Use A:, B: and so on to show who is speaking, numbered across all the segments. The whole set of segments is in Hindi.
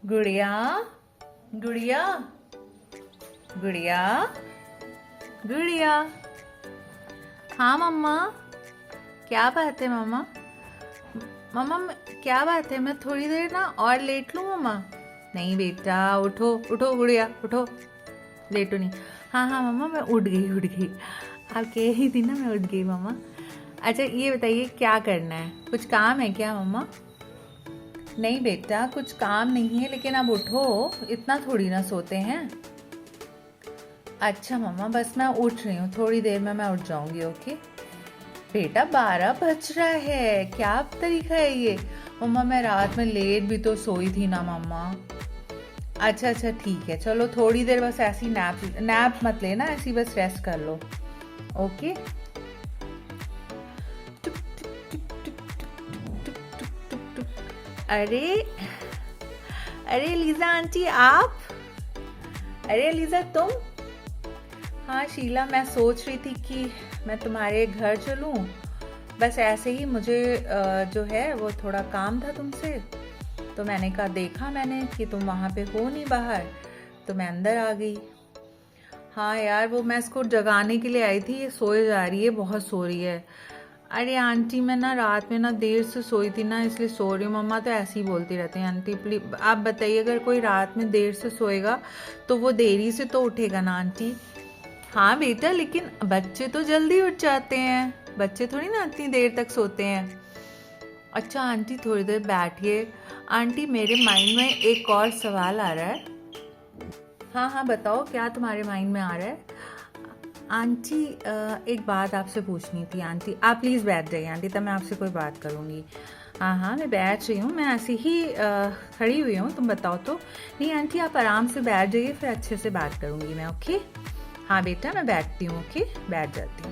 A: गुड़िया गुड़िया गुड़िया गुड़िया। हाँ मम्मा। क्या बात है मम्मा? मम्मा क्या बात है, मैं थोड़ी देर ना और लेट लूँ मम्मा? नहीं बेटा, उठो उठो गुड़िया उठो। लेटो नहीं। हाँ हाँ मम्मा, मैं उठ गई। आप कह ही थी ना, मैं उठ गई मम्मा। अच्छा ये बताइए, क्या करना है? कुछ काम है क्या मम्मा? नहीं बेटा, कुछ काम नहीं है, लेकिन अब उठो। इतना थोड़ी ना सोते हैं। अच्छा मम्मा, बस मैं उठ रही हूँ, थोड़ी देर में मैं उठ जाऊंगी। ओके बेटा, 12 बज रहा है, क्या तरीका है ये? मम्मा मैं रात में लेट भी तो सोई थी ना मम्मा। अच्छा अच्छा ठीक है, चलो थोड़ी देर बस ऐसी नैप नैप मत लेना, ऐसी बस रेस्ट कर लो। ओके। टुक, टुक, टुक, टुक, टुक, टुक, टुक, टुक, टुक। अरे अरे लीजा आंटी, आप? अरे लीजा तुम? हाँ शीला, मैं सोच रही थी कि मैं तुम्हारे घर चलूँ। बस ऐसे ही मुझे जो है वो थोड़ा काम था तुमसे। तो मैंने कहा, देखा मैंने कि तुम वहाँ पे हो नहीं बाहर, तो मैं अंदर आ गई। हाँ यार, वो मैं इसको जगाने के लिए आई थी, ये सोए जा रही है, बहुत सो रही है। अरे आंटी, मैं ना रात में ना देर से सोई थी ना, इसलिए सो रही हूँ। मम्मा तो ऐसे ही बोलती रहती हैं। आंटी प्लीज आप बताइए, अगर कोई रात में देर से सोएगा तो वो देरी से तो उठेगा ना आंटी? हाँ बेटा, लेकिन बच्चे तो जल्दी उठ जाते हैं, बच्चे थोड़ी ना इतनी देर तक सोते हैं। अच्छा आंटी, थोड़ी देर बैठिए। आंटी मेरे माइंड में एक और सवाल आ रहा है। हाँ हाँ बताओ, क्या तुम्हारे माइंड में आ रहा है? आंटी एक बात आपसे पूछनी थी। आंटी आप प्लीज़ बैठ जाइए आंटी, तब मैं आपसे कोई बात करूँगी। हाँ हाँ मैं बैठ रही हूँ, मैं ऐसे ही खड़ी हुई हूँ, तुम बताओ तो। नहीं आंटी, आप आराम से बैठ जाइए, फिर अच्छे से बात करूँगी मैं। ओके हाँ बेटा, मैं बैठती हूँ। ओके बैठ जाती हूँ।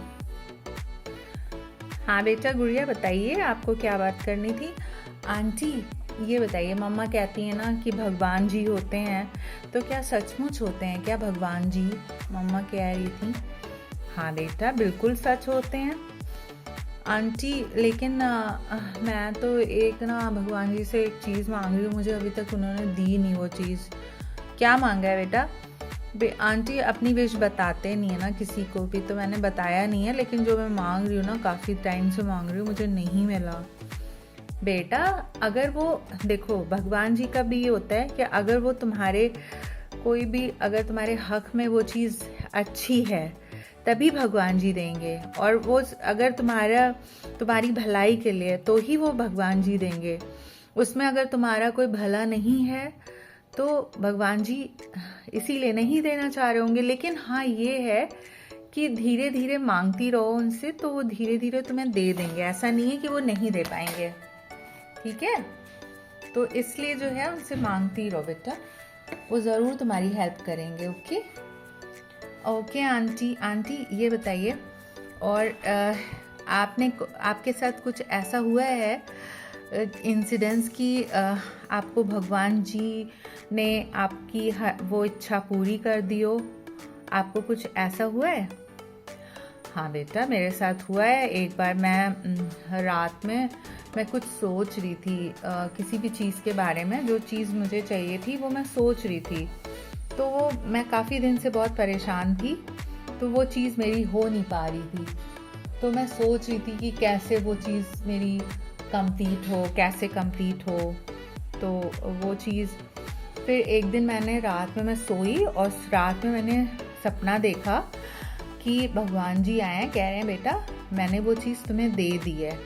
A: हाँ बेटा गुड़िया, बताइए आपको क्या बात करनी थी? आंटी ये बताइए, मम्मा कहती हैं ना कि भगवान जी होते हैं, तो क्या सचमुच होते हैं क्या भगवान जी? मम्मा कह रही थी। हाँ बेटा, बिल्कुल सच होते हैं आंटी, लेकिन मैं तो एक ना भगवान जी से एक चीज़ मांग रही हूँ, मुझे अभी तक उन्होंने दी नहीं वो चीज़। क्या मांगा है बेटा? आंटी अपनी विश बताते नहीं है ना किसी को भी, तो मैंने बताया नहीं है, लेकिन जो मैं मांग रही हूँ ना, काफ़ी टाइम से मांग रही हूँ, मुझे नहीं मिला। बेटा अगर वो, देखो भगवान जी का भी ये होता है कि अगर वो तुम्हारे कोई भी, अगर तुम्हारे हक में वो चीज़ अच्छी है तभी भगवान जी देंगे, और वो अगर तुम्हारी भलाई के लिए तो ही वो भगवान जी देंगे। उसमें अगर तुम्हारा कोई भला नहीं है तो भगवान जी इसीलिए नहीं देना चाह रहे होंगे। लेकिन हाँ ये है कि धीरे धीरे मांगती रहो उनसे, तो वो धीरे धीरे तुम्हें दे देंगे, ऐसा नहीं है कि वो नहीं दे पाएंगे। ठीक है, तो इसलिए जो है उनसे मांगती रहो बेटा, वो ज़रूर तुम्हारी हेल्प करेंगे। Okay okay aunty. आंटी ये बताइए, और आपके साथ कुछ ऐसा हुआ है इंसिडेंस कि आपको भगवान जी ने आपकी वो इच्छा पूरी कर दी हो? आपको कुछ ऐसा हुआ है? हाँ बेटा, मेरे साथ हुआ है। एक बार रात में मैं कुछ सोच रही थी किसी भी चीज़ के बारे में, जो चीज़ मुझे चाहिए थी वो मैं सोच रही थी। तो वो मैं काफ़ी दिन से बहुत परेशान थी, तो वो चीज़ मेरी हो नहीं पा रही थी। तो मैं सोच रही थी कि कैसे वो चीज़ मेरी कंप्लीट हो, कैसे कंप्लीट हो। तो वो चीज़, फिर एक दिन मैंने रात में मैं सोई और रात में मैंने सपना देखा कि भगवान जी आए हैं, कह रहे हैं बेटा मैंने वो चीज़ तुम्हें दे दी है।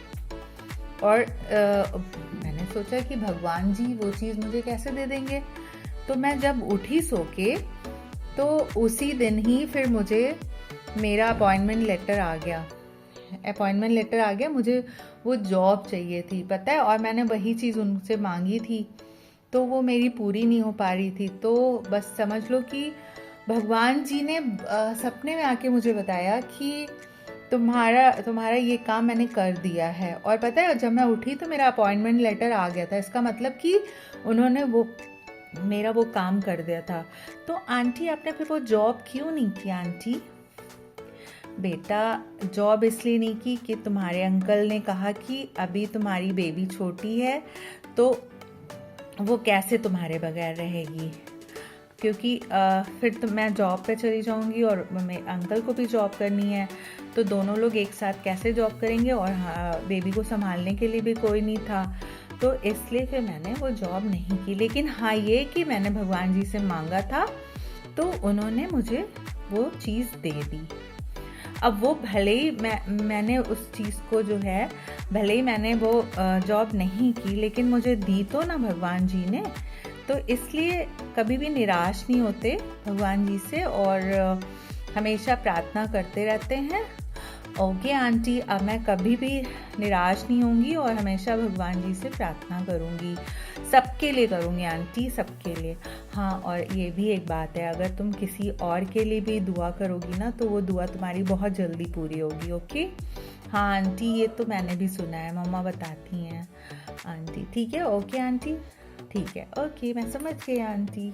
A: और मैंने सोचा कि भगवान जी वो चीज़ मुझे कैसे दे देंगे। तो मैं जब उठी सो के, तो उसी दिन ही फिर मुझे मेरा अपॉइंटमेंट लेटर आ गया। मुझे वो जॉब चाहिए थी, पता है, और मैंने वही चीज़ उनसे मांगी थी, तो वो मेरी पूरी नहीं हो पा रही थी। तो बस समझ लो कि भगवान जी ने सपने में आके मुझे बताया कि तुम्हारा ये काम मैंने कर दिया है। और पता है, जब मैं उठी तो मेरा अपॉइंटमेंट लेटर आ गया था, इसका मतलब कि उन्होंने मेरा वो काम कर दिया था। तो आंटी आपने फिर वो जॉब क्यों नहीं की आंटी? बेटा जॉब इसलिए नहीं की कि तुम्हारे अंकल ने कहा कि अभी तुम्हारी बेबी छोटी है, तो वो कैसे तुम्हारे बगैर रहेगी, क्योंकि फिर तो मैं जॉब पे चली जाऊंगी और मेरे अंकल को भी जॉब करनी है, तो दोनों लोग एक साथ कैसे जॉब करेंगे, और हाँ, बेबी को संभालने के लिए भी कोई नहीं था, तो इसलिए फिर मैंने वो जॉब नहीं की। लेकिन हाँ, ये कि मैंने भगवान जी से मांगा था तो उन्होंने मुझे वो चीज़ दे दी। अब वो भले ही मैंने उस चीज़ को जो है, भले ही मैंने वो जॉब नहीं की, लेकिन मुझे दी तो ना भगवान जी ने, तो इसलिए कभी भी निराश नहीं होते भगवान जी से, और हमेशा प्रार्थना करते रहते हैं। ओके आंटी, अब मैं कभी भी निराश नहीं होंगी और हमेशा भगवान जी से प्रार्थना करूँगी, सबके लिए करूँगी आंटी, सबके लिए। हाँ, और ये भी एक बात है, अगर तुम किसी और के लिए भी दुआ करोगी ना, तो वो दुआ तुम्हारी बहुत जल्दी पूरी होगी। ओके हाँ आंटी, ये तो मैंने भी सुना है, मम्मा बताती हैं आंटी। ठीक है, ओके आंटी, ठीक है, ओके, मैं समझ गई आंटी।